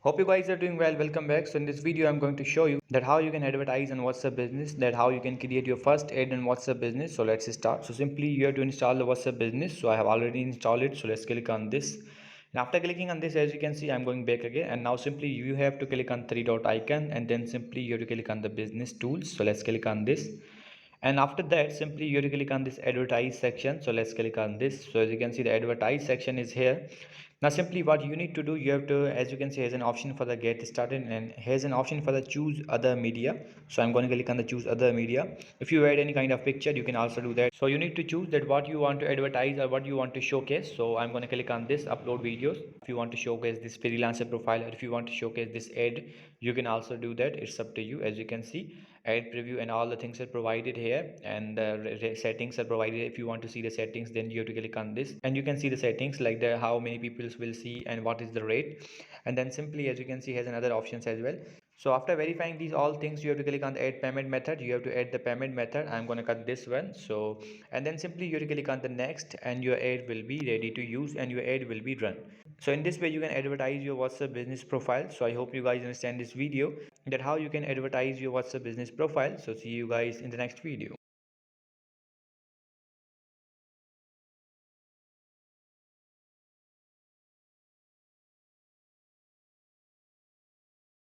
Hope you guys are doing well. Welcome back. So in this video I'm going to show you that how you can advertise on WhatsApp business, that how you can create your first ad in WhatsApp business. So let's start. So simply you have to install the WhatsApp business. So I have already installed it. So let's click on this. And after clicking on this, as you can see, I'm going back again, and now simply you have to click on three dot icon, and then simply you have to click on the business tools. So let's click on this, and after that simply you have to click on this advertise section. So let's click on this. So as you can see, the advertise section is here. Now simply what you need to do, you have to, as you can see, here's an option for the get started, and here's an option for the choose other media. So I'm going to click on the choose other media. If you add any kind of picture, you can also do that. So you need to choose that what you want to advertise or what you want to showcase. So I'm going to click on this upload videos. If you want to showcase this freelancer profile, or if you want to showcase this ad, you can also do that. It's up to you. As you can see, ad preview and all the things are provided here, and settings are provided. If you want to see the settings, then you have to click on this, and you can see the settings like the how many people will see and what is the rate. And then simply, as you can see, has another options as well. So after verifying these all things, you have to click on the add payment method. You have to add the payment method. I'm going to cut this one. So, and then simply you have to click on the next, and your ad will be ready to use and your ad will be run. So in this way you can advertise your WhatsApp business profile. So I hope you guys understand this video, that how you can advertise your WhatsApp business profile. So see you guys in the next video.